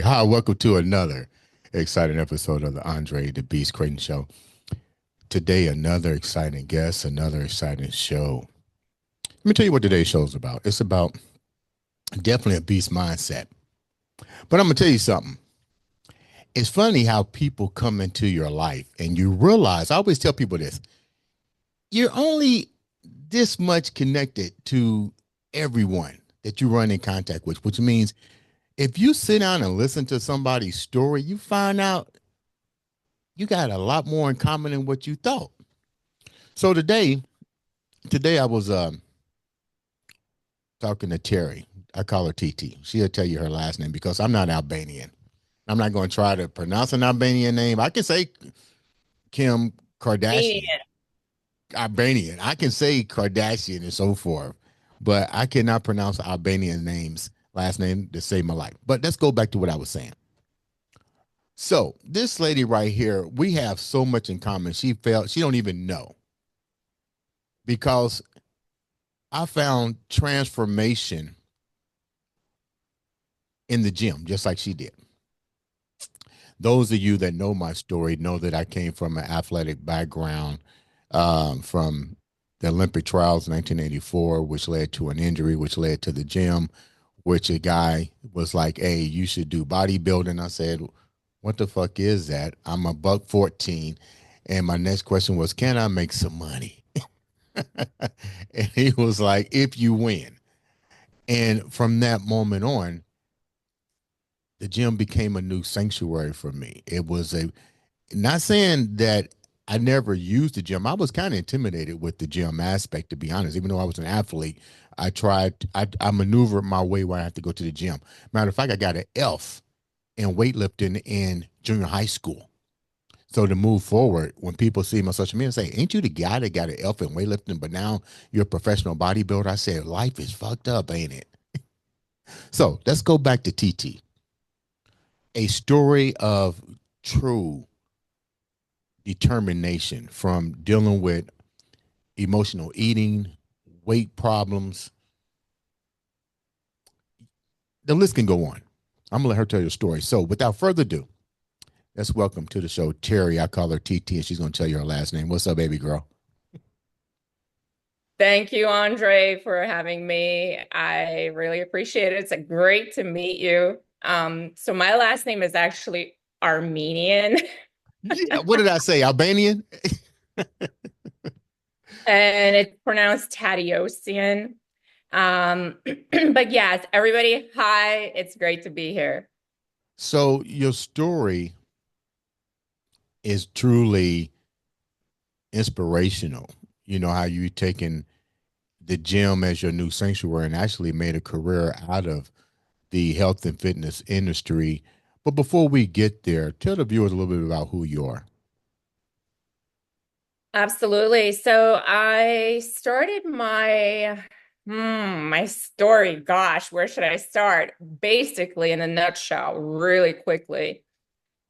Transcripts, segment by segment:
Hi, welcome to another exciting episode of the Andre The Beast Crayton Show. Today, another exciting guest, another exciting show. Let me tell you what today's show is about. It's about definitely a beast mindset. But I'm going to tell you something. It's funny how people come into your life and you realize, I always tell people this, you're only this much connected to everyone that you run in contact with, which means if you sit down and listen to somebody's story, you find out you got a lot more in common than what you thought. So today I was talking to Terry. I call her TT. She'll tell you her last name because I'm not Albanian. I'm not going to try to pronounce an Albanian name. I can say Kim Kardashian. Albanian. I can say Kardashian and so forth, but I cannot pronounce Albanian names, last name, to save my life. But let's go back to what I was saying. So this lady right here, we have so much in common. She don't even know, because I found transformation in the gym, just like she did. Those of you that know my story know that I came from an athletic background, from the Olympic trials in 1984, which led to an injury, which led to the gym, which a guy was like, hey, you should do bodybuilding. I said, what the fuck is that? I'm a $114. And my next question was, can I make some money? And he was like, if you win. And from that moment on, the gym became a new sanctuary for me. It was not saying that I never used the gym. I was kind of intimidated with the gym aspect, to be honest. Even though I was an athlete, I maneuvered my way where I had to go to the gym. Matter of fact, I got an F in weightlifting in junior high school. So to move forward, when people see my social media and say, ain't you the guy that got an F in weightlifting, but now you're a professional bodybuilder? I said, life is fucked up, ain't it? So let's go back to TT. A story of true determination from dealing with emotional eating, weight problems. The list can go on. I'm going to let her tell your story. So without further ado, let's welcome to the show Terry. I call her TT, and she's going to tell you her last name. What's up, baby girl? Thank you, Andre, for having me. I really appreciate it. It's great to meet you. So my last name is actually Armenian. Yeah, what did I say? Albanian? And it's pronounced Tateossian. But yes, everybody, hi. It's great to be here. So your story is truly inspirational. You know, how you taken the gym as your new sanctuary and actually made a career out of the health and fitness industry. But before we get there, tell the viewers a little bit about who you are. Absolutely. So I started my story. Gosh, where should I start? Basically, in a nutshell, really quickly.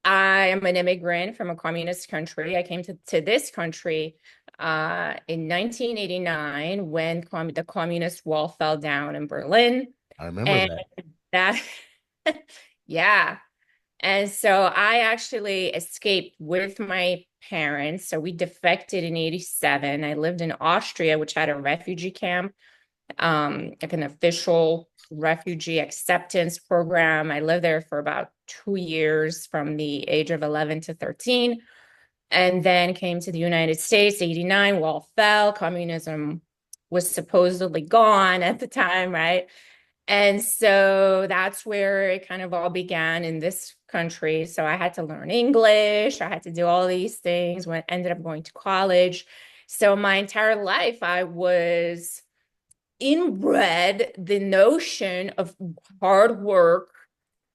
I am an immigrant from a communist country. I came to this country in 1989 when the communist wall fell down in Berlin. I remember And that, yeah. And so I actually escaped with my parents. So we defected in 87. I lived in Austria, which had a refugee camp, like an official refugee acceptance program. I lived there for about 2 years from the age of 11 to 13, and then came to the United States. 89, wall fell, communism was supposedly gone at the time, right? And so that's where it kind of all began in this country. So I had to learn English. I had to do all these things when I ended up going to college. So my entire life, I was inbred the notion of hard work,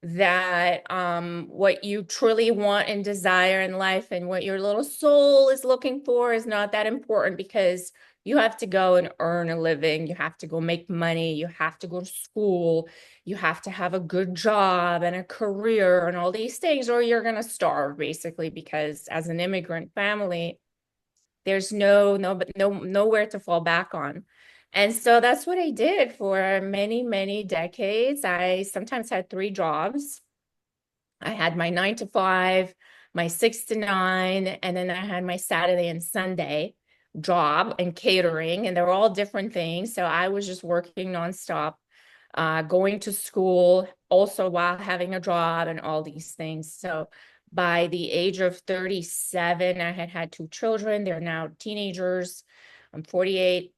that what you truly want and desire in life and what your little soul is looking for is not that important, because you have to go and earn a living, you have to go make money, you have to go to school, you have to have a good job and a career and all these things, or you're going to starve basically, because as an immigrant family, there's nowhere to fall back on. And so that's what I did for many, many decades. I sometimes had three jobs. I had my 9 to 5, my 6 to 9, and then I had my Saturday and Sunday job and catering, and they were all different things. So I was just working nonstop, going to school, also while having a job and all these things. So by the age of 37, I had had two children. They're now teenagers. I'm 48.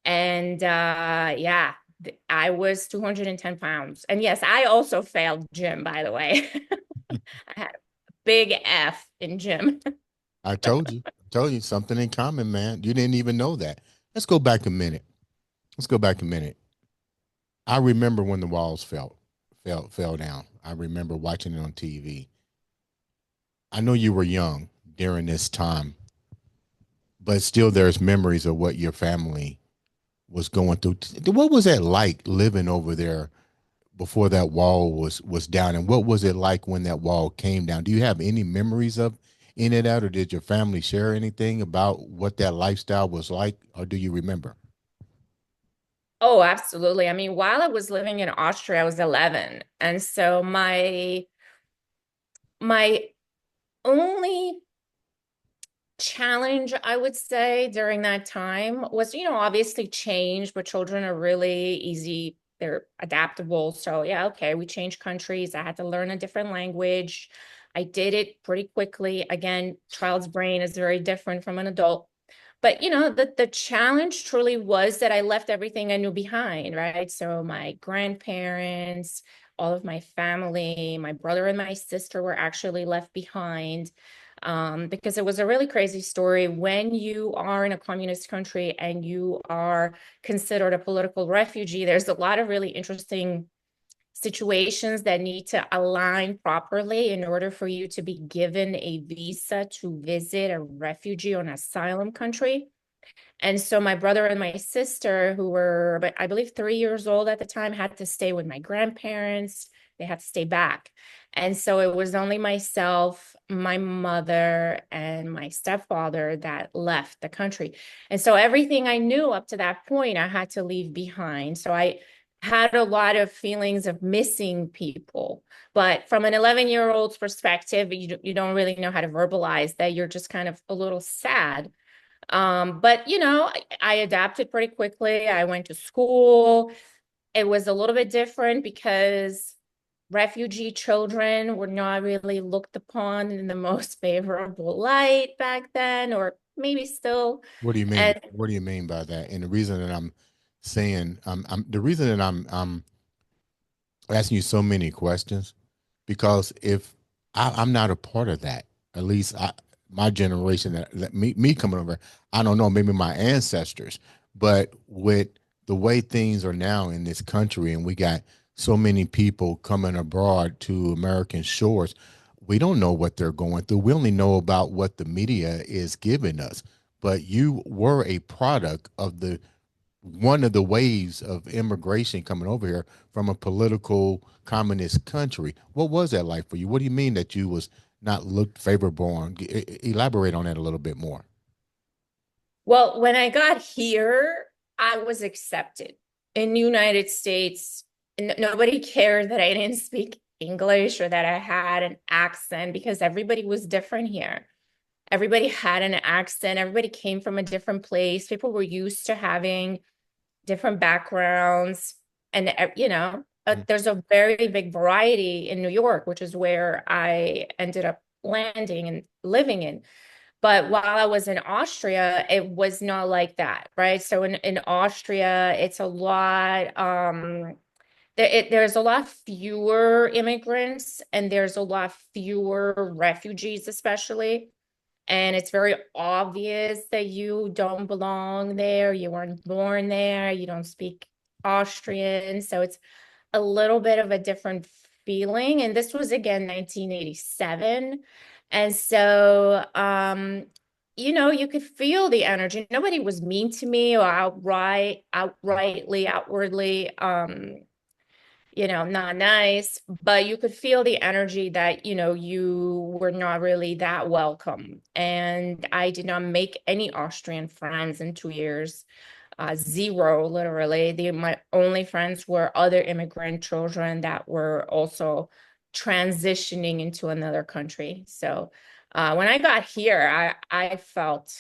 And yeah, I was 210 pounds. And yes, I also failed gym, by the way. I had a big F in gym. I told you something in common, man. You didn't even know that. Let's go back a minute. Let's go back a minute. I remember when the walls fell down. I remember watching it on TV. I know you were young during this time, but still there's memories of what your family was going through. What was that like living over there before that wall was down, and what was it like when that wall came down? Do you have any memories of any of that, or did your family share anything about what that lifestyle was like, or do you remember? Oh, absolutely. I mean, while I was living in Austria, I was 11. And so my only challenge, I would say, during that time was, obviously change, but children are really easy. They're adaptable. So, yeah, okay, we changed countries. I had to learn a different language. I did it pretty quickly. Again, child's brain is very different from an adult. But the challenge truly was that I left everything I knew behind, right? So my grandparents, all of my family, my brother and my sister were actually left behind, because it was a really crazy story. When you are in a communist country and you are considered a political refugee, there's a lot of really interesting situations that need to align properly in order for you to be given a visa to visit a refugee or an asylum country. And so my brother and my sister, who were, but I believe 3 years old at the time, had to stay with my grandparents. They had to stay back. And so it was only myself, my mother, and my stepfather that left the country. And so everything I knew up to that point, I had to leave behind. So I had a lot of feelings of missing people. But from an 11-year-old's perspective, you don't really know how to verbalize that. You're just kind of a little sad. But I adapted pretty quickly. I went to school. It was a little bit different because refugee children were not really looked upon in the most favorable light back then, or maybe still. What do you mean? And What do you mean by that? And the reason that I'm saying, the reason that I'm asking you so many questions, because if I'm not a part of that, at least my generation, that me coming over, I don't know, maybe my ancestors, but with the way things are now in this country, and we got so many people coming abroad to American shores, we don't know what they're going through. We only know about what the media is giving us. But you were a product of the one of the waves of immigration coming over here from a political communist country. What was that like for you? What do you mean that you was not looked favorable on? Elaborate on that a little bit more. well, when I got here, I was accepted in the United States. Nobody cared that I didn't speak English or that I had an accent, because everybody was different here. Everybody had an accent. Everybody came from a different place. People were used to having different backgrounds. And, there's a very big variety in New York, which is where I ended up landing and living in. But while I was in Austria, it was not like that, right? So in Austria, it's a lot, there's a lot fewer immigrants, and there's a lot fewer refugees, especially. And it's very obvious that you don't belong there. You weren't born there. You don't speak Austrian. So it's a little bit of a different feeling. And this was again 1987. And so you could feel the energy. Nobody was mean to me or outwardly, not nice, but you could feel the energy that, you were not really that welcome. And I did not make any Austrian friends in 2 years. Zero, literally. My only friends were other immigrant children that were also transitioning into another country. So when I got here, I felt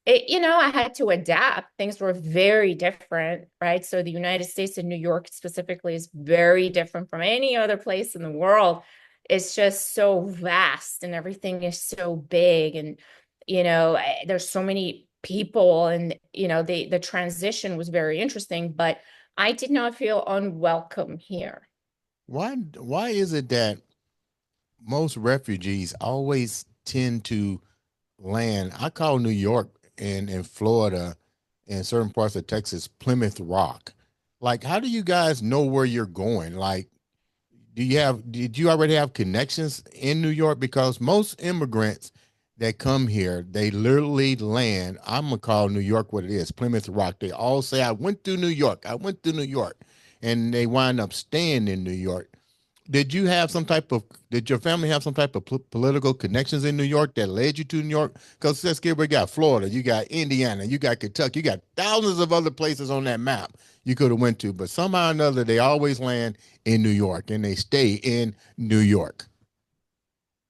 it, I had to adapt. Things were very different, right? So the United States and New York specifically is very different from any other place in the world. It's just so vast and everything is so big, and there's so many people, and the transition was very interesting, but I did not feel unwelcome here. Why is it that most refugees always tend to land? I call New York and Florida and certain parts of Texas Plymouth Rock. Like, how do you guys know where you're going? Like, did you already have connections in New York? Because most immigrants that come here, they literally land. I'm gonna call New York what it is, Plymouth Rock. They all say, I went to New York, I went to New York, and they wind up staying in New York. Did your family have some type of political connections in New York that led you to New York? Because let's get, we got Florida, you got Indiana, you got Kentucky, you got thousands of other places on that map you could have went to, but somehow or another they always land in New York and they stay in New York.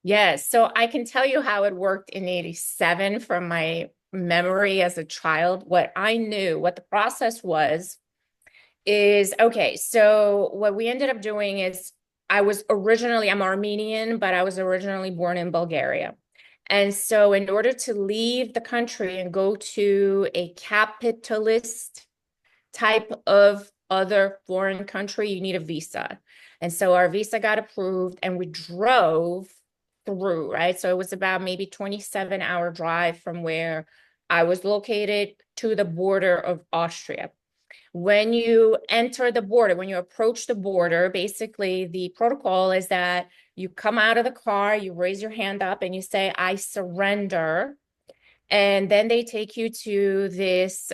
Yes, so I can tell you how it worked in 87 from my memory as a child. What I knew, what the process was, is okay. So what we ended up doing is I'm Armenian, but I was originally born in Bulgaria. And so in order to leave the country and go to a capitalist type of other foreign country, you need a visa. And so our visa got approved and we drove through, right? So it was about maybe 27-hour drive from where I was located to the border of Austria. When you enter the border, when you approach the border, basically the protocol is that you come out of the car, you raise your hand up and you say, I surrender. And then they take you to this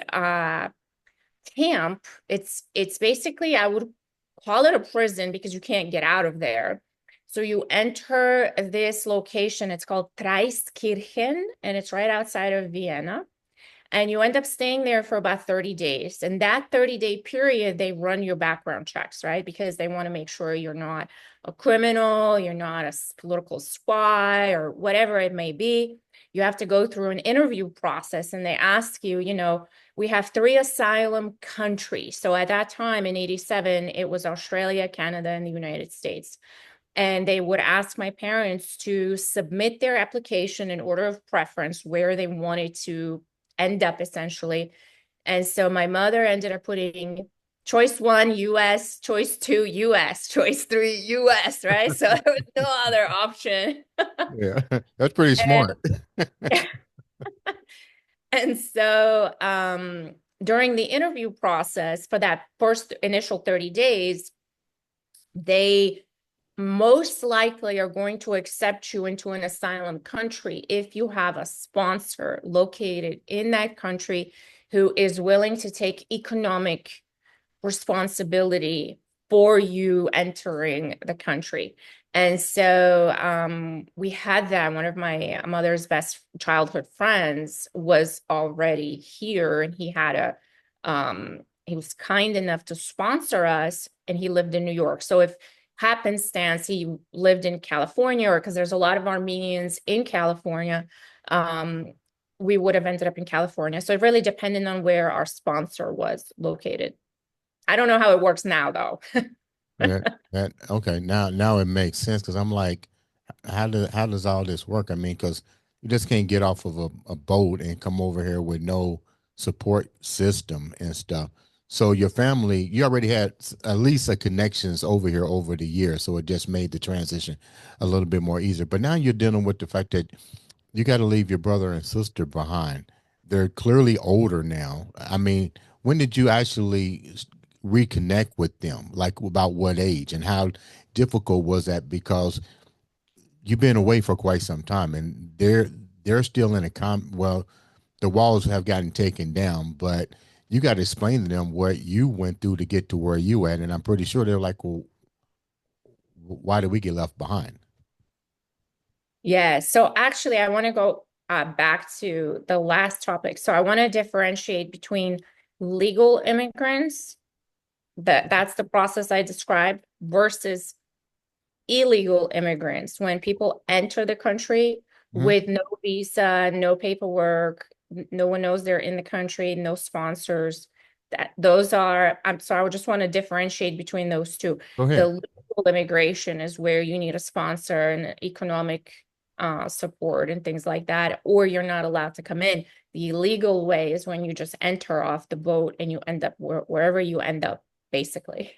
camp. It's basically, I would call it a prison because you can't get out of there. So you enter this location. It's called Traiskirchen, and it's right outside of Vienna. And you end up staying there for about 30 days. And that 30-day period, they run your background checks, right? Because they want to make sure you're not a criminal, you're not a political spy, or whatever it may be. You have to go through an interview process, and they ask you, we have 3 asylum countries. So at that time in 87, it was Australia, Canada, and the United States. And they would ask my parents to submit their application in order of preference where they wanted to end up, essentially. And so my mother ended up putting choice 1, US, choice 2, US, choice 3, US, right? So there was no other option. Yeah, that's pretty And, smart. and so during the interview process for that first initial 30 days, they most likely are going to accept you into an asylum country if you have a sponsor located in that country who is willing to take economic responsibility for you entering the country. And so we had that. One of my mother's best childhood friends was already here, and he was kind enough to sponsor us, and he lived in New York. So if happenstance he lived in California, or because there's a lot of Armenians in California, we would have ended up in California. So it really depended on where our sponsor was located. I don't know how it works now, though. Yeah, that okay. Now it makes sense because I'm like, how does all this work? I mean, because you just can't get off of a boat and come over here with no support system and stuff. So your family, you already had at least a connections over here over the years, so it just made the transition a little bit more easier. But now you're dealing with the fact that you got to leave your brother and sister behind. They're clearly older now. I mean, when did you actually reconnect with them? Like about what age and how difficult was that? Because you've been away for quite some time and they're still in well, the walls have gotten taken down, but you got to explain to them what you went through to get to where you at. And I'm pretty sure they're like, well, why did we get left behind? Yeah. So actually, I want to go back to the last topic. So I want to differentiate between legal immigrants, that's the process I described, versus illegal immigrants. When people enter the country Hmm. with no visa, no paperwork, no one knows they're in the country, no sponsors. That those are, I'm sorry, I just want to differentiate between those two. Go The ahead. legal immigration is where you need a sponsor and economic support and things like that, or you're not allowed to come in. The illegal way is when you just enter off the boat and you end up wherever you end up, basically.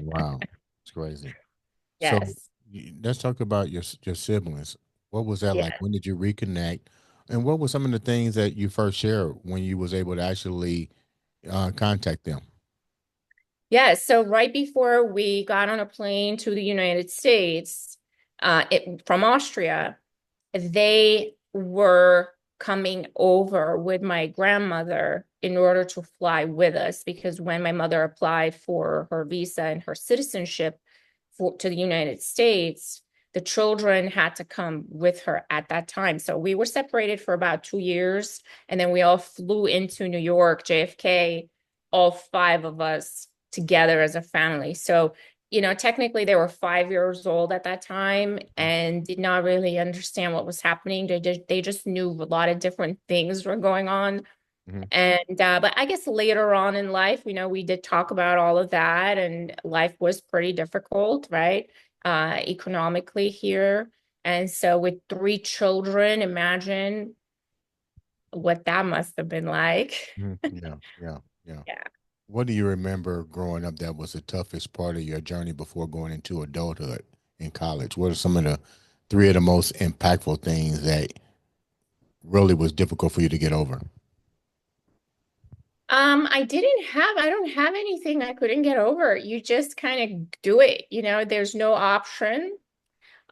Wow, it's crazy. So Yes. let's talk about your siblings. What was that like? Yeah. When did you reconnect? And what were some of the things that you first shared when you was able to actually contact them? Yeah, so right before we got on a plane to the United States, from Austria, they were coming over with my grandmother in order to fly with us because when my mother applied for her visa and her citizenship to the United States, the children had to come with her at that time. So we were separated for about 2 years, and then we all flew into New York, JFK, all five of us together as a family. So technically they were 5 years old at that time and did not really understand what was happening. They just knew a lot of different things were going on. Hmm. And but I guess later on in life, we did talk about all of that, and life was pretty difficult, right? Economically here. And so with three children, imagine what that must have been like. Hmm. Yeah, yeah, yeah. Yeah. What do you remember growing up that was the toughest part of your journey before going into adulthood in college? What are some of the three of the most impactful things that really was difficult for you to get over? I don't have anything I couldn't get over. You just kind of do it, there's no option.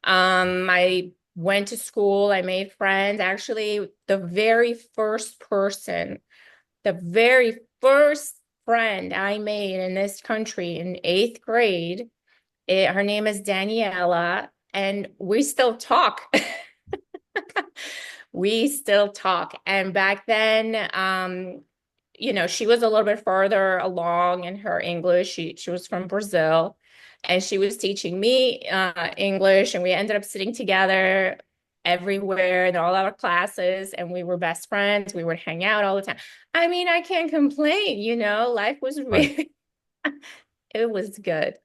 I went to school, I made friends. Actually, the very first friend I made in this country in eighth grade, her name is Daniela, and we still talk. We still talk. And back then, she was a little bit further along in her English. She was from Brazil, and she was teaching me English, and we ended up sitting together everywhere in all our classes, and we were best friends. We would hang out all the time. I mean, I can't complain, life was Right. really, it was good. It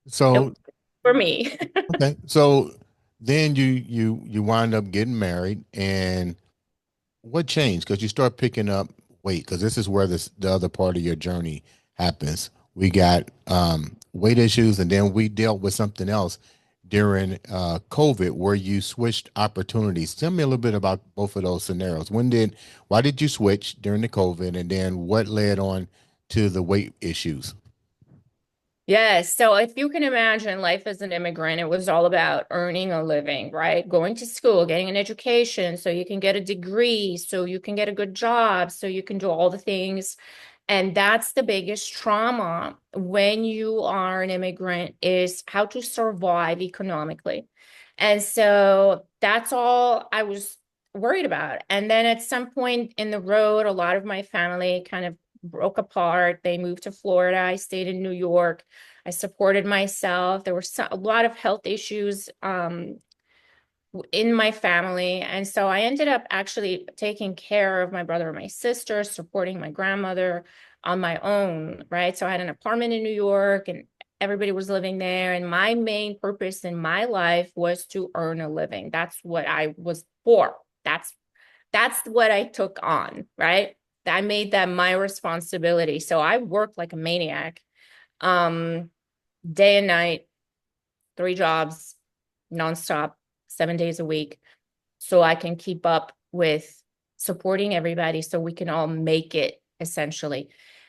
was So, for me. okay. So then you wind up getting married, and what changed? Because you start picking up weight, because this is where the other part of your journey happens. We got weight issues, and then we dealt with something else during COVID, where you switched opportunities. Tell me a little bit about both of those scenarios. Why did you switch during the COVID, and then what led on to the weight issues? Yes. So if you can imagine life as an immigrant, it was all about earning a living, right? Going to school, getting an education so you can get a degree, so you can get a good job, so you can do all the things. And that's the biggest trauma when you are an immigrant is how to survive economically. And so that's all I was worried about. And then at some point in the road, a lot of my family kind of broke apart. They moved to Florida. I stayed in New York. I supported myself. There were a lot of health issues in my family. And so I ended up actually taking care of my brother and my sister, supporting my grandmother on my own, right? So I had an apartment in New York and everybody was living there. And my main purpose in my life was to earn a living. That's what I was for. That's what I took on, right? I made that my responsibility. So I worked like a maniac, um, day and night, 3 jobs, nonstop, 7 days a week, so I can keep up with supporting everybody so we can all make it essentially.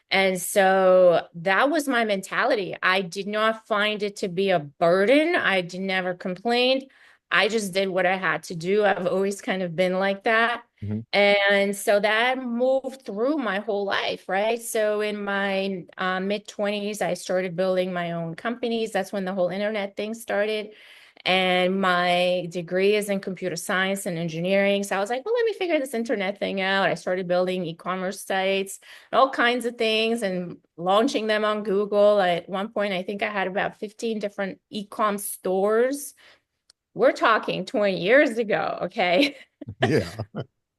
And so that was my mentality. I did not find it to be a burden. I did never complained. I just did what I had to do. I've always kind of been like that. Mhm. And so that moved through my whole life, right? So in my mid 20s, I started building my own companies. That's when the whole internet thing started. And my degree is in computer science and engineering. So I was like, well, let me figure this internet thing out. I started building e-commerce sites, all kinds of things, and launching them on Google. At one point, I think I had about 15 different e-com stores. We're talking 20 years ago, okay? Yeah.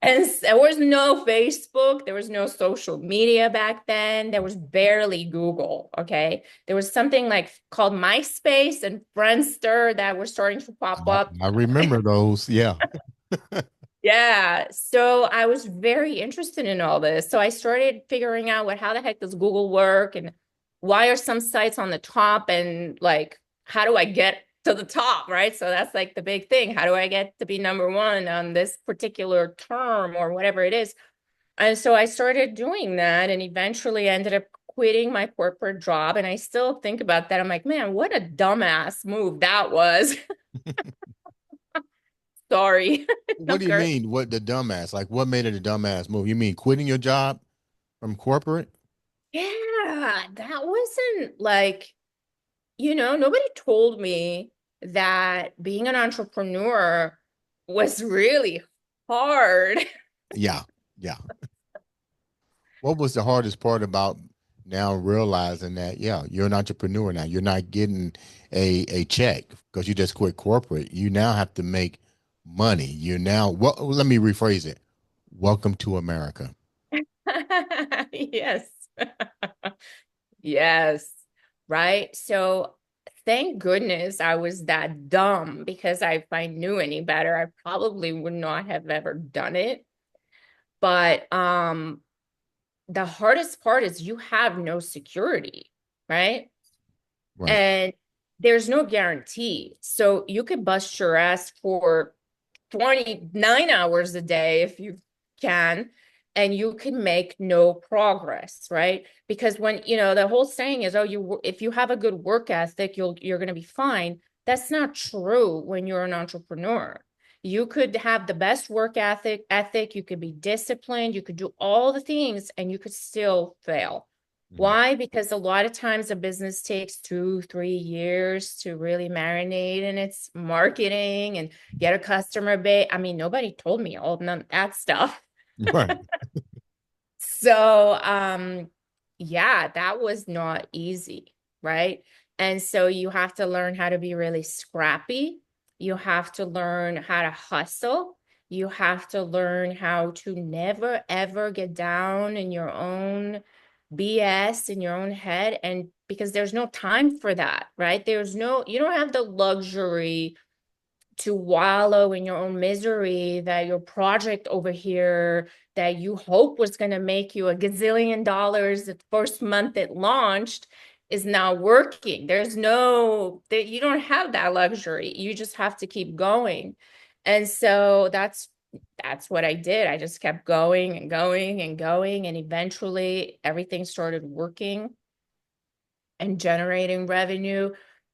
And there was no Facebook, there was no social media back then. There was barely Google, okay? There was something like called MySpace and Friendster that were starting to pop I, up. I remember those. Yeah. Yeah, so I was very interested in all this. So I started figuring out how the heck does Google work and why are some sites on the top and like how do I get to the top, right? So that's like the big thing. How do I get to be number one on this particular term or whatever it is? And so I started doing that and eventually ended up quitting my corporate job. And I still think about that. I'm like, man, what a dumbass move that was. Sorry. What do you Okay. mean? What the dumbass? Like, what made it a dumbass move? You mean quitting your job from corporate? Yeah, that wasn't like, nobody told me that being an entrepreneur was really hard. Yeah. Yeah. What was the hardest part about now realizing that, yeah, you're an entrepreneur now. You're not getting a check because you just quit corporate. You now have to make money. You now, well, let me rephrase it. Welcome to America. Yes. Yes. Right. So thank goodness I was that dumb because if I knew any better, I probably would not have ever done it. But the hardest part is you have no security, right? Right. And there's no guarantee. So you could bust your ass for 29 hours a day if you can, and you can make no progress, right? Because when, the whole saying is, oh, if you have a good work ethic, you're going to be fine. That's not true when you're an entrepreneur. You could have the best work ethic, you could be disciplined, you could do all the things, and you could still fail. Mhm. Why? Because a lot of times a business takes 2, 3 years to really marinate in its marketing and get a customer base. I mean, nobody told me all none of that stuff. Right. So, yeah, that was not easy, right? And so you have to learn how to be really scrappy. You have to learn how to hustle. You have to learn how to never, ever get down in your own BS in your own head. And because there's no time for that, right? You don't have the luxury to wallow in your own misery that your project over here that you hope was going to make you a gazillion dollars the first month it launched is now working. You don't have that luxury. You just have to keep going. And so that's what I did. I just kept going and going and going. And eventually everything started working and generating revenue.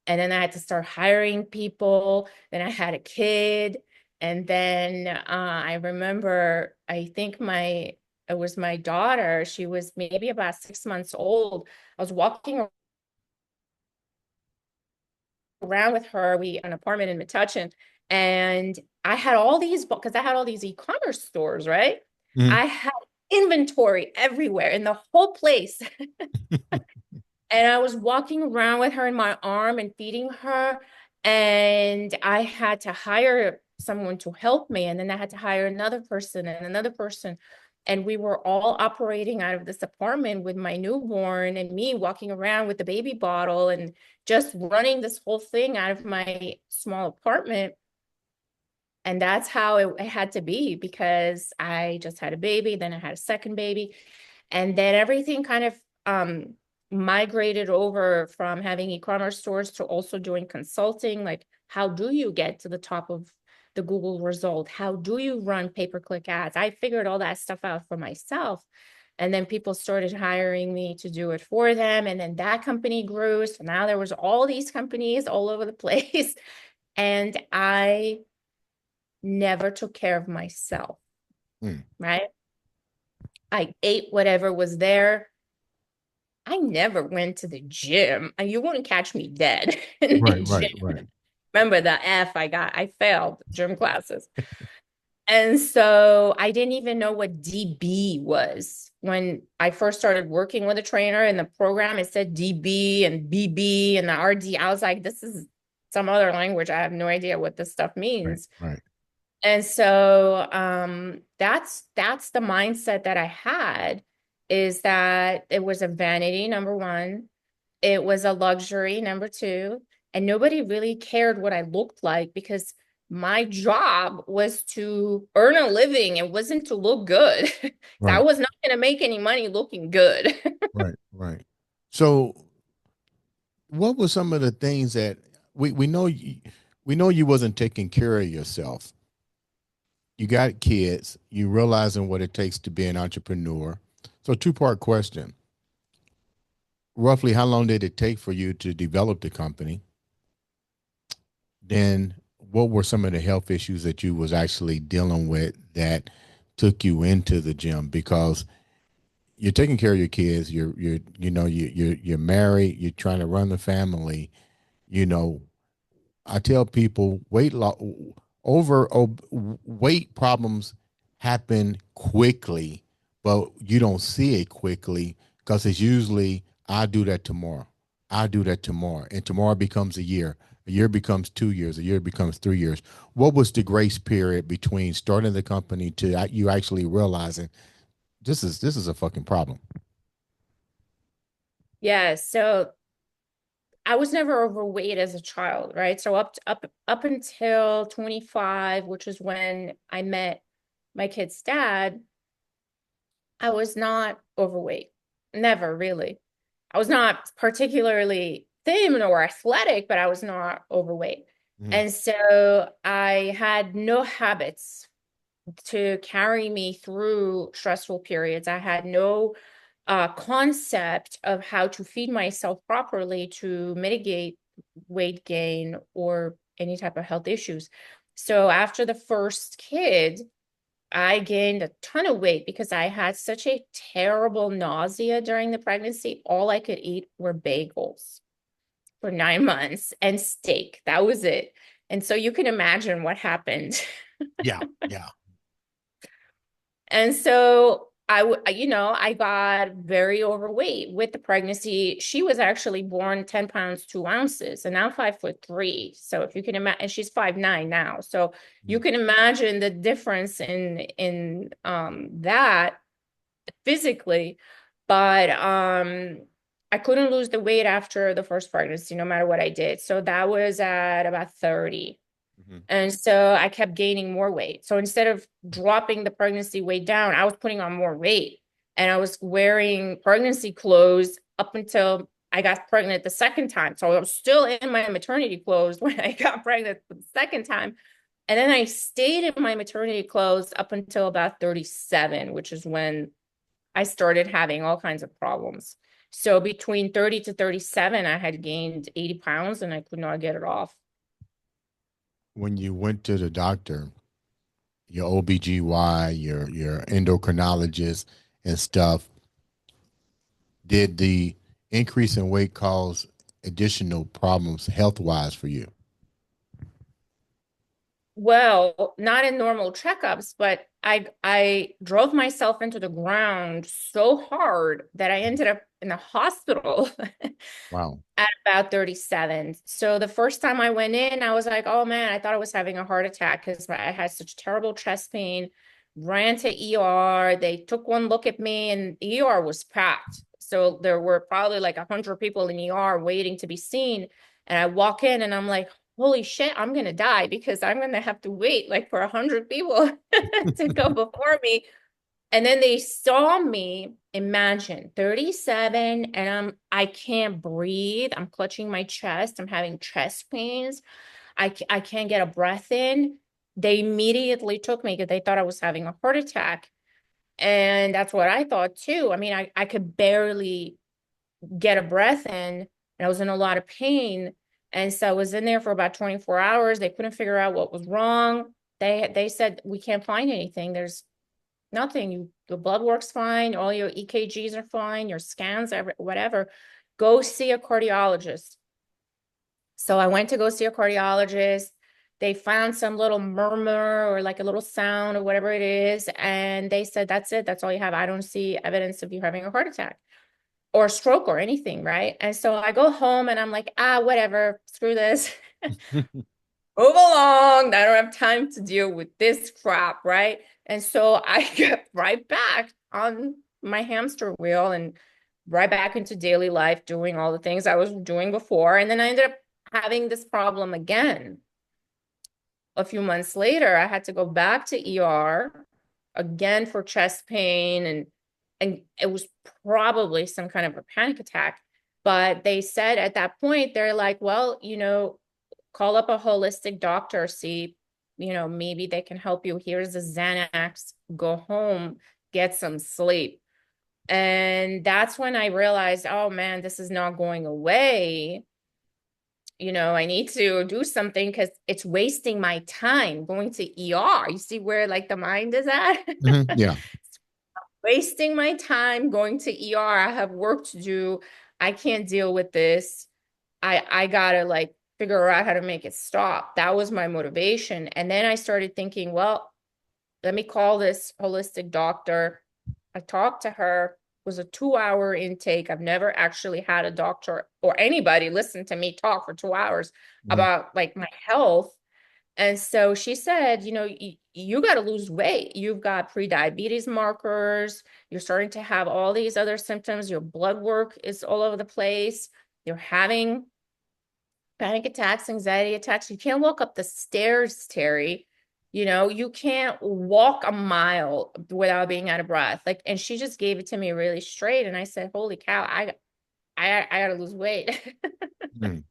And then I had to start hiring people. Then I had a kid. And then I remember, I think it was my daughter. She was maybe about 6 months old. I was walking around with her. We had an apartment in Metuchen. And I had all these, because I had all these e-commerce stores, right? Mhm. I had inventory everywhere in the whole place. And I was walking around with her in my arm and feeding her. And I had to hire someone to help me. And then I had to hire another person and another person. And we were all operating out of this apartment with my newborn and me walking around with the baby bottle and just running this whole thing out of my small apartment. And that's how it had to be because I just had a baby, then I had a second baby. And then everything kind of migrated over from having e-commerce stores to also doing consulting. Like, how do you get to the top of the Google result? How do you run pay-per-click ads? I figured all that stuff out for myself. And then people started hiring me to do it for them. And then that company grew. So now there was all these companies all over the place. And I never took care of myself, Mm. right? I ate whatever was there. I never went to the gym. And you wouldn't catch me dead in the Right, right, gym. right, Remember the F I got? I failed gym classes. And so I didn't even know what DB was. When I first started working with a trainer in the program, it said DB and BB and the RD. I was like, this is some other language. I have no idea what this stuff right, means. right, And so that's the mindset that I had, is that it was a vanity, number one. It was a luxury, number two. And nobody really cared what I looked like, because my job was to earn a living. It wasn't to look good. So I right, was not going to make any money looking good. right, right. So, what were some of the things that we know we know you wasn't taking care of yourself? You got kids, you realizing what it takes to be an entrepreneur. So, two-part question. Roughly how long did it take for you to develop the company? Then what were some of the health issues that you was actually dealing with that took you into the gym? Because you're taking care of your kids, you're married, you're trying to run the family, you know, I tell people weight problems happen quickly, but you don't see it quickly because it's usually I do that tomorrow. I do that tomorrow, and tomorrow becomes a year. A year becomes 2 years. A year becomes 3 years. What was the grace period between starting the company to you actually realizing this is a fucking problem? Yeah, so I was never overweight as a child, right? So up until 25, which is when I met my kid's dad, I was not overweight. Never really. I was not particularly thin or athletic, but I was not overweight. Mhm. And so I had no habits to carry me through stressful periods. I had no concept of how to feed myself properly to mitigate weight gain or any type of health issues. So after the first kid, I gained a ton of weight because I had such a terrible nausea during the pregnancy. All I could eat were bagels for 9 months and steak. That was it. And so you can imagine what happened. Yeah, yeah. And so I got very overweight with the pregnancy. She was actually born 10 pounds, 2 ounces, and I'm 5'3". So if you can imagine, and she's 5'9" now. So you Mhm. can imagine the difference in that physically. But I couldn't lose the weight after the first pregnancy, no matter what I did. So that was at about 30. Mhm. And so I kept gaining more weight. So instead of dropping the pregnancy weight down, I was putting on more weight. And I was wearing pregnancy clothes up until I got pregnant the second time. So I was still in my maternity clothes when I got pregnant the second time. And then I stayed in my maternity clothes up until about 37, which is when I started having all kinds of problems. So between 30 to 37, I had gained 80 pounds and I could not get it off. When you went to the doctor, your OBGY, your endocrinologist and stuff, did the increase in weight cause additional problems health wise for you? Well, not in normal checkups, but I drove myself into the ground so hard that I ended up in the hospital Wow. at about 37. So the first time I went in, I was like, oh man, I thought I was having a heart attack because I had such terrible chest pain. Ran to ER. They took one look at me and ER was packed. So there were probably like 100 people in ER waiting to be seen. And I walk in and I'm like, holy shit, I'm gonna die because I'm gonna have to wait like for 100 people to go before me. And then they saw me, imagine 37, and I can't breathe. I'm clutching my chest. I'm having chest pains. I can't get a breath in. They immediately took me because they thought I was having a heart attack. And that's what I thought too. I mean, I could barely get a breath in, and I was in a lot of pain. And so I was in there for about 24 hours. They couldn't figure out what was wrong. They said we can't find anything. There's nothing. Your blood works fine. All your EKGs are fine. Your scans, whatever. Go see a cardiologist. So I went to go see a cardiologist. They found some little murmur or like a little sound or whatever it is. And they said, that's it. That's all you have. I don't see evidence of you having a heart attack or a stroke or anything. Right. And so I go home and I'm like, whatever, screw this. Move along. I don't have time to deal with this crap. Right. And so I get right back on my hamster wheel and right back into daily life, doing all the things I was doing before. And then I ended up having this problem again. A few months later, I had to go back to ER again for chest pain, and it was probably some kind of a panic attack. But they said at that point, they're like, well, call up a holistic doctor, see, maybe they can help you. Here's a Xanax, go home, get some sleep. And that's when I realized, oh man, this is not going away. I need to do something because it's wasting my time going to ER. You see where like the mind is at? Yeah. Wasting my time going to ER. I have work to do. I can't deal with this. I gotta like figure out how to make it stop. That was my motivation. And then I started thinking, well, let me call this holistic doctor. I talked to her. It was a 2-hour intake. I've never actually had a doctor or anybody listen to me talk for 2 hours Mhm. about like my health. And so she said, you got to lose weight. You've got pre-diabetes markers. You're starting to have all these other symptoms. Your blood work is all over the place. You're having panic attacks, anxiety attacks. You can't walk up the stairs, Terry. You can't walk a mile without being out of breath. Like, and she just gave it to me really straight. And I said, holy cow, I gotta lose weight. Mm.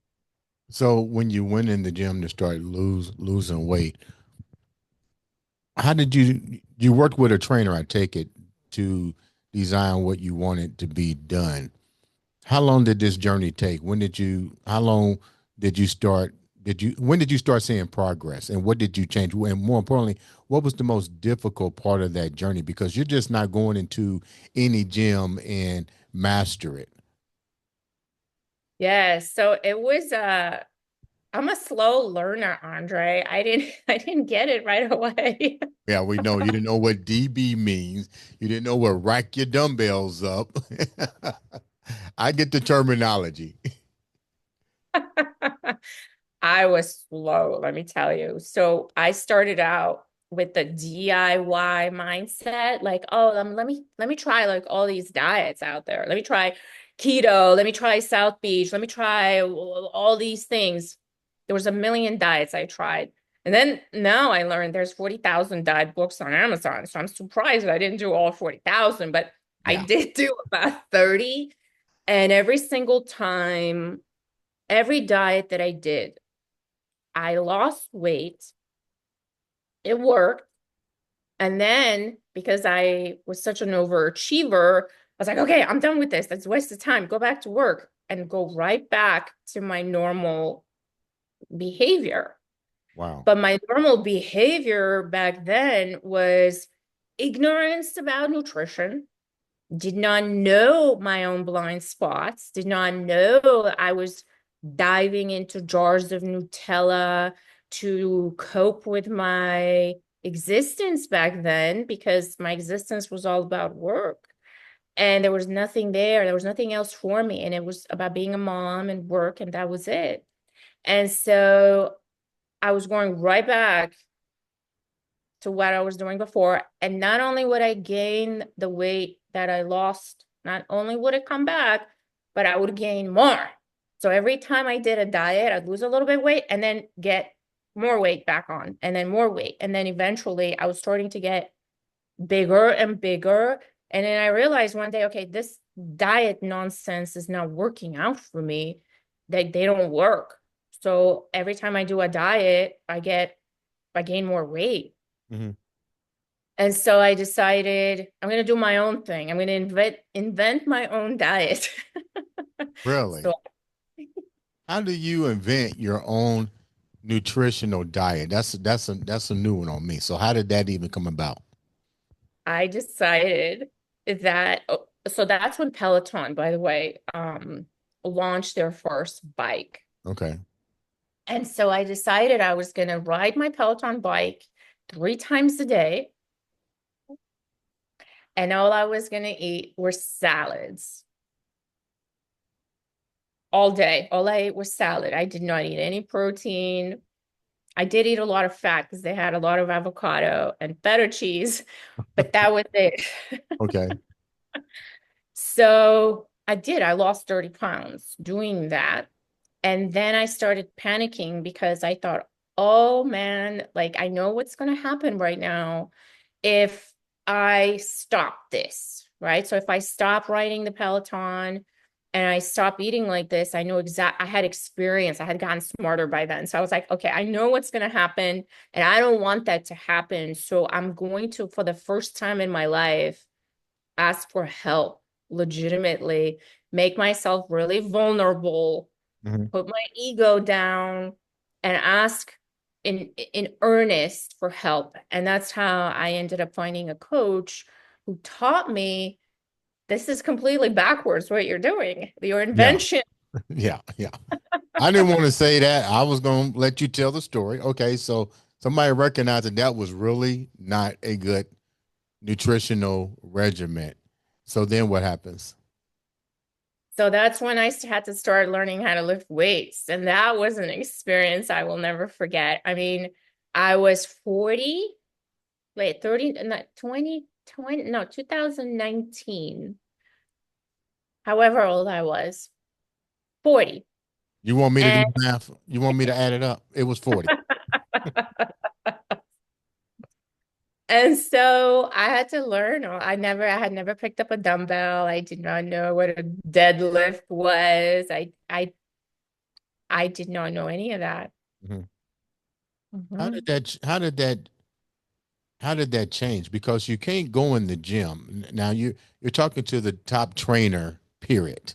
So when you went in the gym to start losing weight, how did you work with a trainer, I take it, to design what you wanted to be done? How long did this journey take? How long did you start, when did you start seeing progress, and what did you change? And more importantly, what was the most difficult part of that journey? Because you're just not going into any gym and master it. Yeah, so it was I'm a slow learner, Andre. I didn't get it right away. Yeah, we know you didn't know what DB means. You didn't know what rack your dumbbells up. I get the terminology. I was slow, let me tell you. So I started out with the DIY mindset, like, oh, let me try like all these diets out there. Let me try keto, let me try South Beach, let me try all these things. There was a million diets I tried. And then now I learned there's 40,000 diet books on Amazon. So I'm surprised I didn't do all 40,000, but I Yeah. did do about 30. And every single time, every diet that I did, I lost weight. It worked. And then because I was such an overachiever, I was like, okay, I'm done with this. That's a waste of time. Go back to work and go right back to my normal behavior. Wow. But my normal behavior back then was ignorance about nutrition, did not know my own blind spots, did not know I was diving into jars of Nutella to cope with my existence back then because my existence was all about work. And there was nothing there. There was nothing else for me. And it was about being a mom and work, and that was it. And so I was going right back to what I was doing before. And not only would I gain the weight that I lost, not only would it come back, but I would gain more. So every time I did a diet, I'd lose a little bit of weight and then get more weight back on, and then more weight. And then eventually I was starting to get bigger and bigger. And then I realized one day, okay, this diet nonsense is not working out for me. They don't work. So every time I do a diet, I gain more weight. Mhm. And so I decided I'm going to do my own thing. I'm going to invent my own diet. Really? So How do you invent your own nutritional diet? That's a new one on me. So how did that even come about? I decided that, oh, so that's when Peloton, by the way, launched their first bike. Okay. And so I decided I was going to ride my Peloton bike 3 times a day, and all I was going to eat were salads all day. All I ate was salad. I did not eat any protein. I did eat a lot of fat because they had a lot of avocado and feta cheese, but that was it. Okay. So I did. I lost 30 pounds doing that. And then I started panicking because I thought, oh man, like I know what's going to happen right now if I stop this, right? So if I stop riding the Peloton and I stop eating like this, I know I had experience. I had gotten smarter by then. So I was like, okay, I know what's going to happen and I don't want that to happen. So I'm going to, for the first time in my life, ask for help legitimately, make myself really vulnerable, Mhm. put my ego down, and ask in earnest for help. And that's how I ended up finding a coach who taught me this is completely backwards what you're doing. Your Yeah. invention. Yeah. Yeah. I didn't want to say that. I was going to let you tell the story. Okay. So somebody recognized that that was really not a good nutritional regimen. So then what happens? So that's when I had to start learning how to lift weights. And that was an experience I will never forget. I mean, I was 40, wait, 30, not 2020, no, 2019, however old I was, 40. You want me to do And the math? You want me to add it up? It was 40. and so I had to learn. I had never picked up a dumbbell. I did not know what a deadlift was. I did not know any of that. Mhm. How did Mhm. that how did that change? Because you can't go in the gym. Now you're talking to the top trainer, period.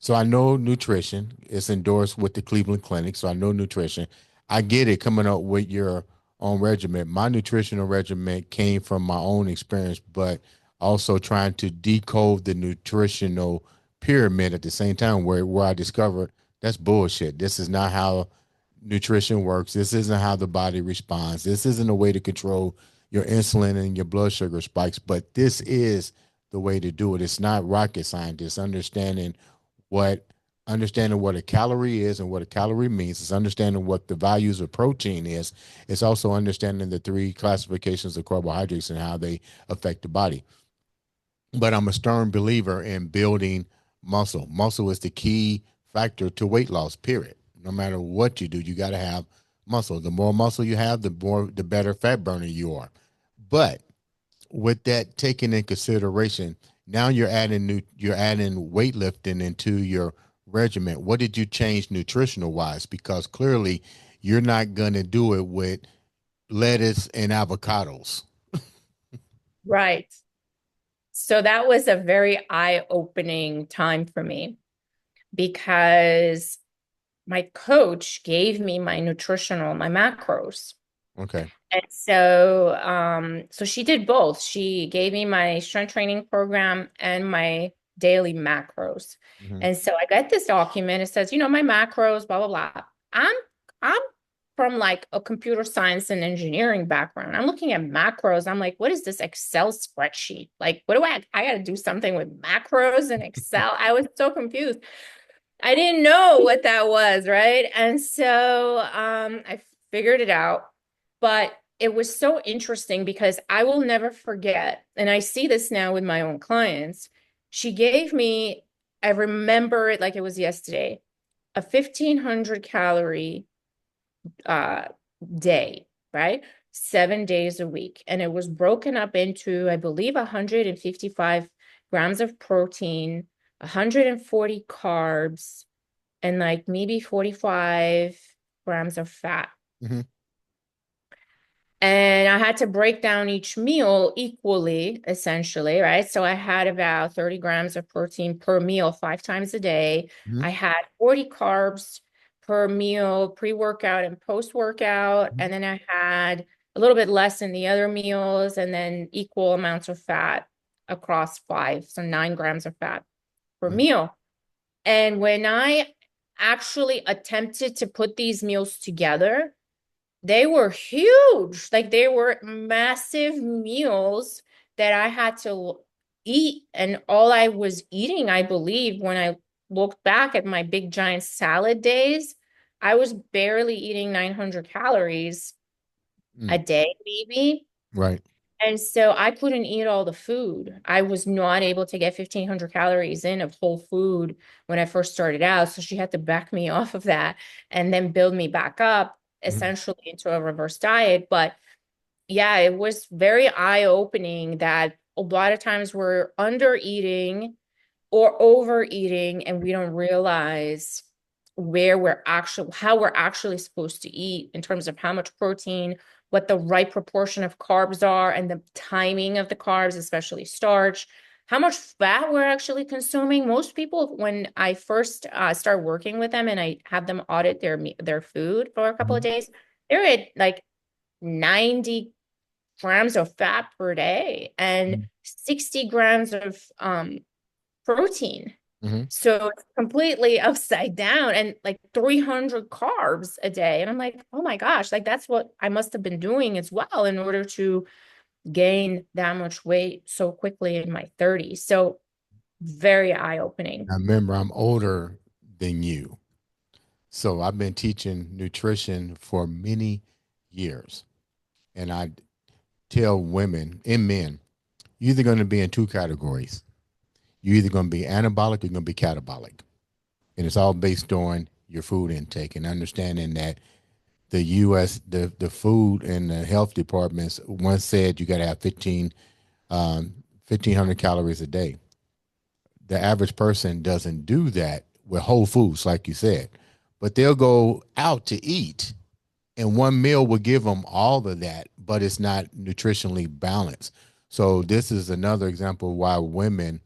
So I know nutrition is endorsed with the Cleveland Clinic. So I know nutrition. I get it coming up with your own regimen. My nutritional regimen came from my own experience, but also trying to decode the nutritional pyramid at the same time where I discovered that's bullshit. This is not how nutrition works. This isn't how the body responds. This isn't a way to control your insulin and your blood sugar spikes, but this is the way to do it. It's not rocket science. It's what understanding what a calorie is and what a calorie means. It's understanding what the values of protein is. It's also understanding the three classifications of carbohydrates and how they affect the body. But I'm a stern believer in building muscle. Muscle is the key factor to weight loss, period. No matter what you do, you got to have muscle. The more muscle you have, the better fat burner you are. But with that taken in consideration, now you're adding weightlifting into your regimen. What did you change nutritional wise? Because clearly you're not gonna do it with lettuce and avocados. Right. So that was a very eye-opening time for me because my coach gave me my macros. Okay. And so, so she did both. She gave me my strength training program and my daily macros. Hmm. And so I got this document. It says, my macros, blah, blah, blah. I'm from like a computer science and engineering background. I'm looking at macros. I'm like, what is this Excel spreadsheet? Like, what do I got to do something with macros and Excel? I was so confused. I didn't know what that was, right? And so I figured it out. But it was so interesting because I will never forget, and I see this now with my own clients. She gave me, I remember it like it was yesterday, a 1,500 calorie uh, day, right? 7 days a week. And it was broken up into, I believe, 155 grams of protein, 140 carbs, and like maybe 45 grams of fat. Hmm. And I had to break down each meal equally, essentially, right? So I had about 30 grams of protein per meal 5 times a day. Mhm. I had 40 carbs per meal, pre-workout and post-workout. Mhm. And then I had a little bit less in the other meals, and then equal amounts of fat across five. So 9 grams of fat per Right. meal. And when I actually attempted to put these meals together, they were huge. Like they were massive meals that I had to eat. And all I was eating, I believe, when I looked back at my big giant salad days, I was barely eating 900 calories a Mm. day, maybe. Right. And so I couldn't eat all the food. I was not able to get 1,500 calories in of whole food when I first started out. So she had to back me off of that and then build me back up Mhm. essentially into a reverse diet. But yeah, it was very eye-opening that a lot of times we're under eating or overeating and we don't realize where we're actually how we're actually supposed to eat in terms of how much protein, what the right proportion of carbs are, and the timing of the carbs, especially starch, how much fat we're actually consuming. Most people, when I first start working with them and I have them audit their food for a couple of Mhm. days, they're at like 90 grams of fat per day and Mhm. 60 grams of protein. Mhm. So it's completely upside down and like 300 carbs a day. And I'm like, oh my gosh, like that's what I must have been doing as well in order to gain that much weight so quickly in my 30s. So very eye-opening. Now remember, I'm older than you. So I've been teaching nutrition for many years. And I tell women and men, you're either going to be in two categories. You're either going to be anabolic or you're going to be catabolic. And it's all based on your food intake and understanding that the U.S., the food and the health departments once said you got to have 1,500 calories a day. The average person doesn't do that with whole foods, like you said, but they'll go out to eat and one meal will give them all of that, but it's not nutritionally balanced. So this is another example of why women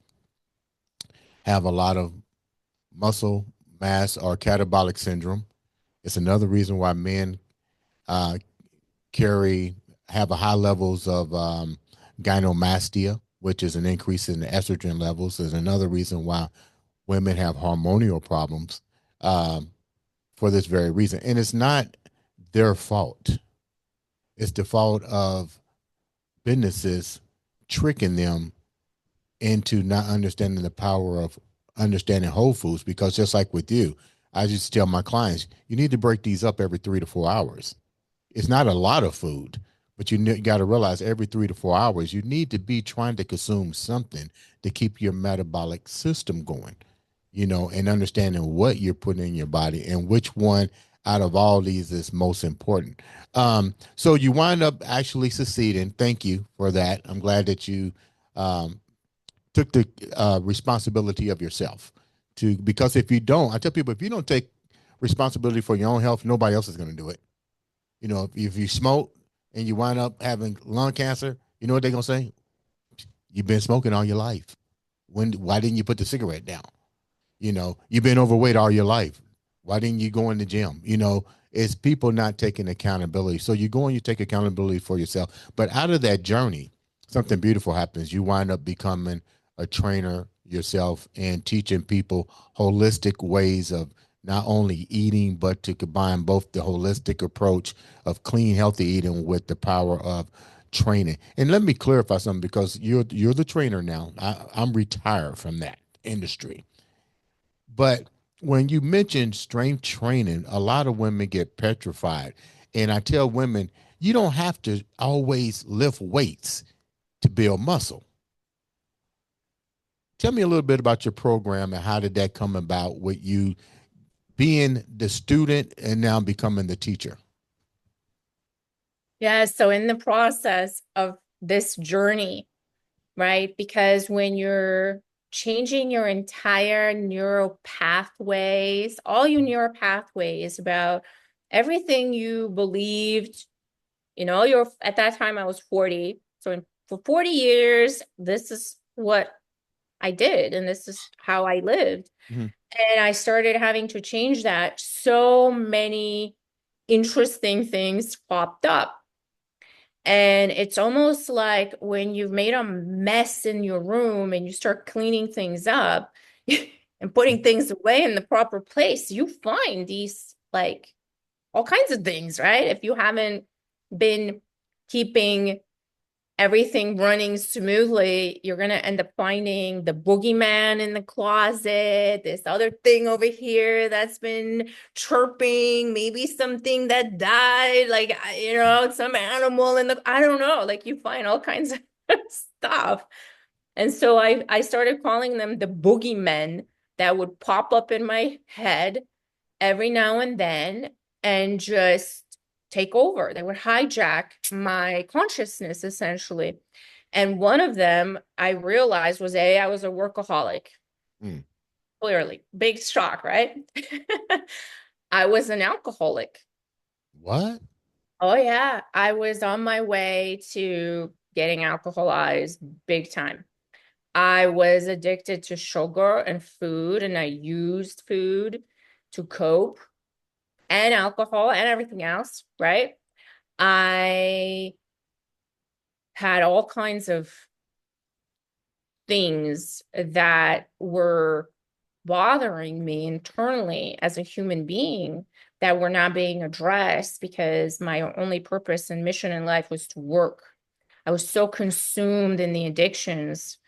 have a lot of muscle mass or catabolic syndrome. It's another reason why men uh, carry have a high levels of gynecomastia, which is an increase in the estrogen levels. Is another reason why women have hormonal problems um, for this very reason. And it's not their fault. It's the fault of businesses tricking them into not understanding the power of understanding whole foods. Because just like with you, I used to tell my clients, you need to break these up every 3 to 4 hours. It's not a lot of food, but you got to realize every 3 to 4 hours, you need to be trying to consume something to keep your metabolic system going, and understanding what you're putting in your body and which one out of all these is most important. So you wind up actually succeeding. Thank you for that. I'm glad that you um, took the responsibility of yourself because if you don't, I tell people, if you don't take responsibility for your own health, nobody else is going to do it. If you smoke and you wind up having lung cancer, you know what they're gonna say? You've been smoking all your life. Why didn't you put the cigarette down? You've been overweight all your life. Why didn't you go in the gym? It's people not taking accountability. So you go and you take accountability for yourself. But out of that journey, something beautiful happens. You wind up becoming a trainer yourself and teaching people holistic ways of not only eating, but to combine both the holistic approach of clean, healthy eating with the power of training. And let me clarify something because you're the trainer now. I'm retired from that industry. But when you mention strength training, a lot of women get petrified. And I tell women, you don't have to always lift weights to build muscle. Tell me a little bit about your program and how did that come about with you being the student and now becoming the teacher? Yeah, so in the process of this journey, right? Because when you're changing your entire neural pathways, all your neural pathways about everything you believed You're at that time I was 40. So for 40 years, this is what I did, and this is how I lived. Hmm. And I started having to change that. So many interesting things popped up. And it's almost like when you've made a mess in your room and you start cleaning things up and putting things away in the proper place, you find these like all kinds of things, right? If you haven't been keeping everything running smoothly, you're going to end up finding the boogeyman in the closet, this other thing over here that's been chirping, maybe something that died, like, some animal in the, I don't know, like you find all kinds of stuff. And so I started calling them the boogeymen that would pop up in my head every now and then and just take over. They would hijack my consciousness essentially. And one of them I realized was I was a workaholic. Mm. Clearly, big shock, right? I was an alcoholic. What? Oh, yeah. I was on my way to getting alcoholized big time. I was addicted to sugar and food, and I used food to cope and alcohol and everything else, right? I had all kinds of things that were bothering me internally as a human being that were not being addressed because my only purpose and mission in life was to work. I was so consumed in the addictions,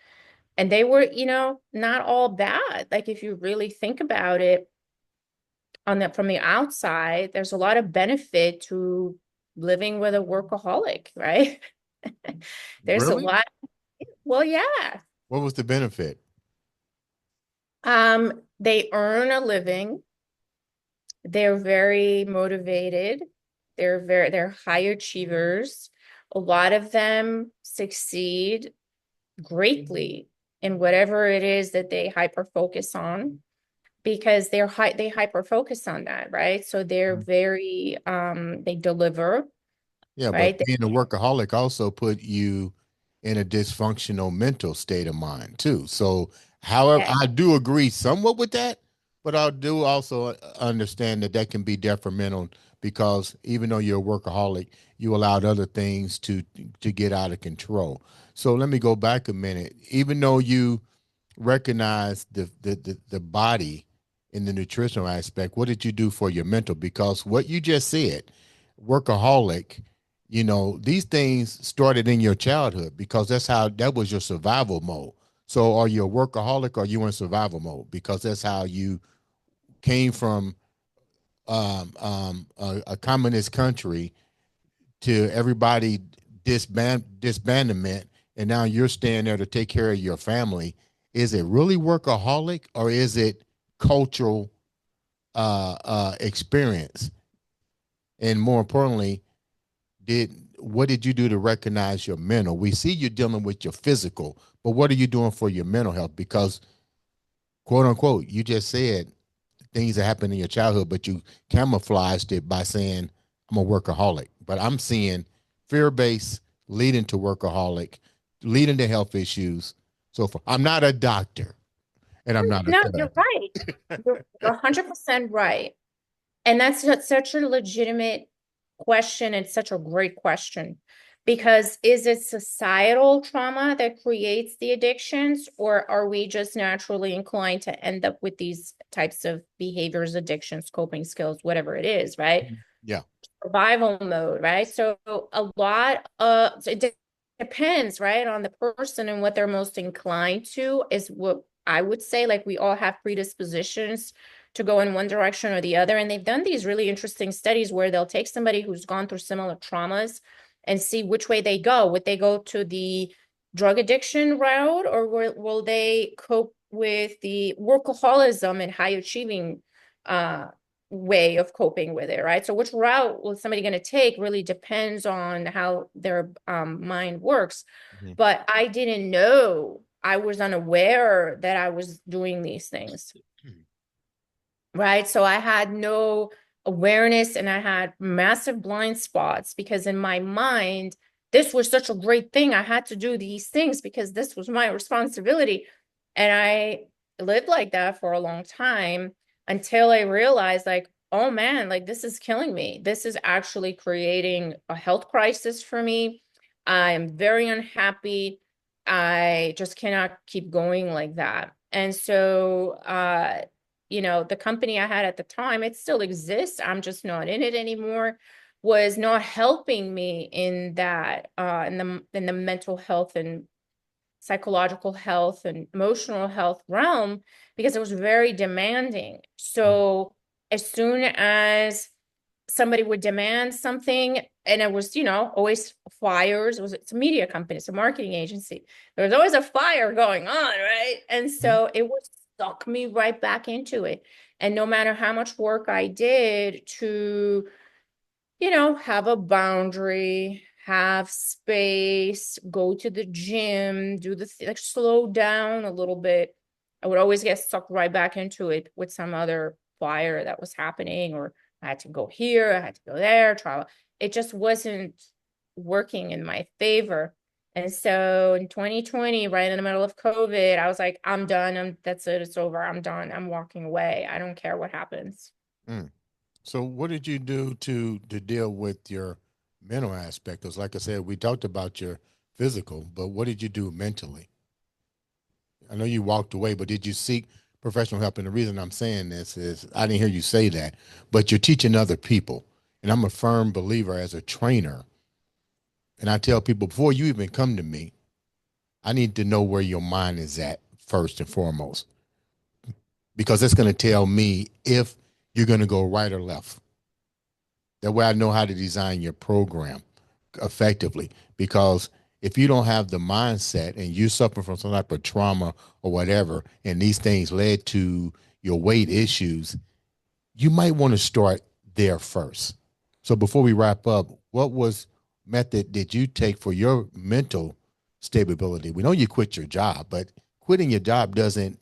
and they were, not all bad. Like if you really think about it, from the outside, there's a lot of benefit to living with a workaholic, right? There's a Really? lot. Well, yeah. What was the benefit? They earn a living. They're very motivated. They're high achievers. A lot of them succeed greatly in whatever it is that they hyper focus on because they hyper focus on that, right? So they're very they deliver, Yeah, but right? being a workaholic also put you in a dysfunctional mental state of mind too. So, however, They, I do agree somewhat with that, but I do also understand that that can be detrimental because even though you're a workaholic, you allowed other things to get out of control. So let me go back a minute. Even though you recognize the body in the nutritional aspect, what did you do for your mental? Because what you just said, workaholic, these things started in your childhood because that was your survival mode. So are you a workaholic or are you in survival mode? Because that's how you came from a communist country to everybody disbandment, and now you're staying there to take care of your family. Is it really workaholic or is it cultural experience? And more importantly, what did you do to recognize your mental? We see you dealing with your physical, but what are you doing for your mental health? Because quote unquote, you just said things that happened in your childhood, but you camouflaged it by saying, I'm a workaholic. But I'm seeing fear based leading to workaholic, leading to health issues. So I'm not a doctor and I'm not a no, you're therapist. right. You're 100% right. And that's such a legitimate question and such a great question because is it societal trauma that creates the addictions, or are we just naturally inclined to end up with these types of behaviors, addictions, coping skills, whatever it is, right? Yeah. Survival mode, right? So so it depends, right, on the person and what they're most inclined to is what I would say. Like we all have predispositions to go in one direction or the other. And they've done these really interesting studies where they'll take somebody who's gone through similar traumas and see which way they go. Would they go to the drug addiction route, or will they cope with the workaholism and high achieving way of coping with it, right? So which route will somebody going to take really depends on how their mind works. Mhm. But I didn't know, I was unaware that I was doing these things, right? So I had no awareness, and I had massive blind spots because in my mind, this was such a great thing. I had to do these things because this was my responsibility. And I lived like that for a long time until I realized, like, oh man, like this is killing me. This is actually creating a health crisis for me. I am very unhappy. I just cannot keep going like that. And so, the company I had at the time, it still exists. I'm just not in it anymore, was not helping me in that, in the mental health and psychological health and emotional health realm because it was very demanding. So as soon as somebody would demand something, and it was, always fires. It's a media company, it's a marketing agency. There was always a fire going on, right? And Mhm. so it would suck me right back into it. And no matter how much work I did to, have a boundary, have space, go to the gym, do like slow down a little bit, I would always get sucked right back into it with some other fire that was happening, or I had to go here, I had to go there, try. It just wasn't working in my favor. And so in 2020, right in the middle of COVID, I was like, I'm done. That's it. It's over. I'm done. I'm walking away. I don't care what happens. Mm. So what did you do to deal with your mental aspect? Because like I said, we talked about your physical, but what did you do mentally? I know you walked away, but did you seek professional help? And the reason I'm saying this is I didn't hear you say that, but you're teaching other people. And I'm a firm believer as a trainer. And I tell people before you even come to me, I need to know where your mind is at first and foremost, because that's going to tell me if you're going to go right or left. That way I know how to design your program effectively. Because if you don't have the mindset and you suffer from some type of trauma or whatever, and these things led to your weight issues, you might want to start there first. So before we wrap up, what was method did you take for your mental stability? We know you quit your job, but quitting your job doesn't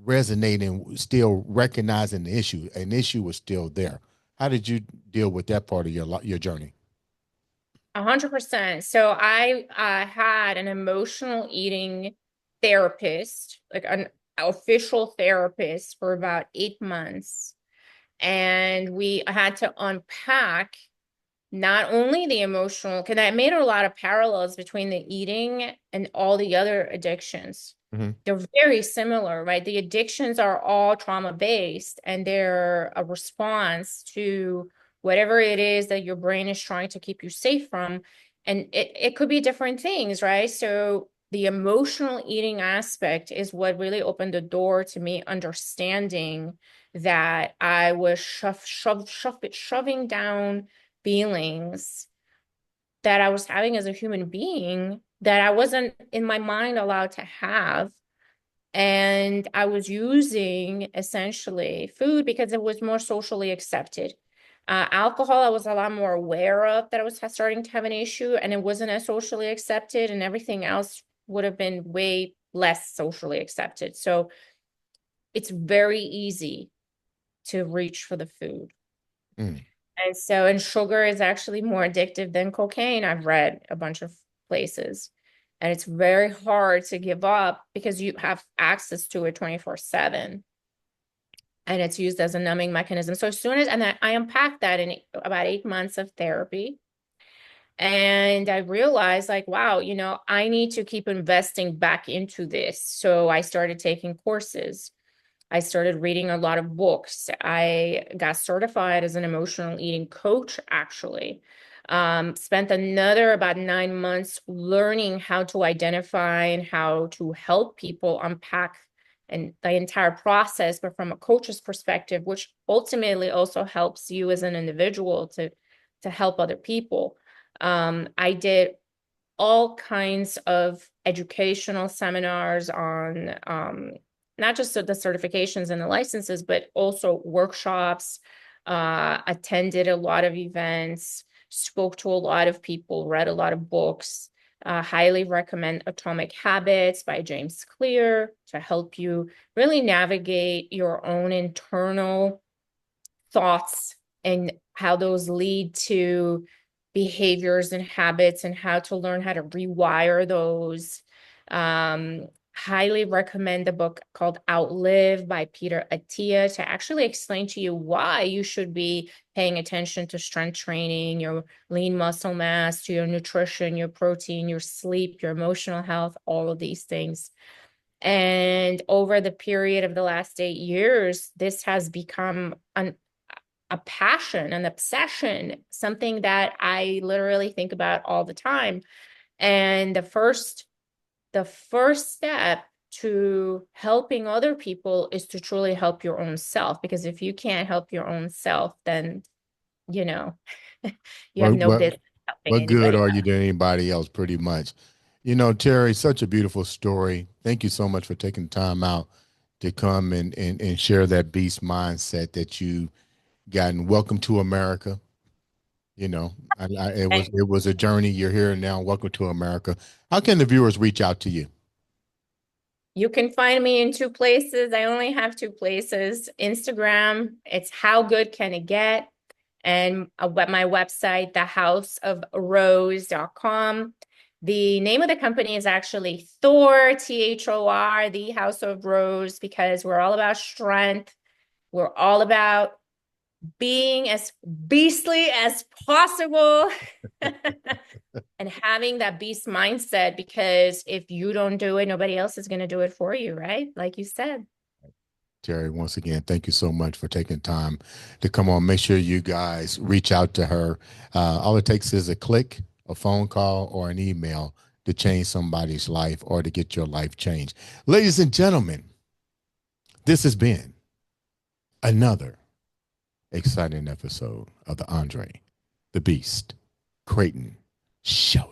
resonate and still recognizing the issue. An issue was still there. How did you deal with that part of your journey? 100%. So I had an emotional eating therapist, like an official therapist, for about 8 months. And we had to unpack not only the emotional, because I made a lot of parallels between the eating and all the other addictions. Mm-hmm. They're very similar, right? The addictions are all trauma based, and they're a response to whatever it is that your brain is trying to keep you safe from. And it could be different things, right? So the emotional eating aspect is what really opened the door to me understanding that I was shoving down feelings that I was having as a human being that I wasn't in my mind allowed to have. And I was using essentially food because it was more socially accepted. Alcohol, I was a lot more aware of that I was starting to have an issue, and it wasn't as socially accepted, and everything else would have been way less socially accepted. So it's very easy to reach for the food. Mm. And sugar is actually more addictive than cocaine. I've read a bunch of places. And it's very hard to give up because you have access to it 24/7. And it's used as a numbing mechanism. So as soon as, and I unpacked that in about 8 months of therapy. And I realized, like, wow, I need to keep investing back into this. So I started taking courses. I started reading a lot of books. I got certified as an emotional eating coach, actually. Spent another about 9 months learning how to identify and how to help people unpack and the entire process, but from a coach's perspective, which ultimately also helps you as an individual to help other people. I did all kinds of educational seminars on not just the certifications and the licenses, but also workshops, attended a lot of events, spoke to a lot of people, read a lot of books. Highly recommend Atomic Habits by James Clear to help you really navigate your own internal thoughts and how those lead to behaviors and habits and how to learn how to rewire those. Highly recommend the book called Outlive by Peter Attia to actually explain to you why you should be paying attention to strength training, your lean muscle mass, to your nutrition, your protein, your sleep, your emotional health, all of these things. And over the period of the last 8 years, this has become a passion, an obsession, something that I literally think about all the time. And the first step to helping other people is to truly help your own self. Because if you can't help your own self, then, you know, you have What no what business helping what good anybody are you else. to anybody else, pretty much? You know, Terry, such a beautiful story. Thank you so much for taking time out to come and share that beast mindset that you gotten. Welcome to America. You know, it was a journey. You're here now. Welcome to America. How can the viewers reach out to you? You can find me in two places. I only have two places. Instagram, it's How Good Can It Get? And my website, thehouseofrose.com. The name of the company is actually Thor, Thor, the House of Rose, because we're all about strength. We're all about being as beastly as possible and having that beast mindset, because if you don't do it, nobody else is going to do it for you, right? Like you said. Terry, once again, thank you so much for taking time to come on. Make sure you guys reach out to her. All it takes is a click, a phone call, or an email to change somebody's life or to get your life changed. Ladies and gentlemen, this has been another exciting episode of the Andre the Beast Crayton show.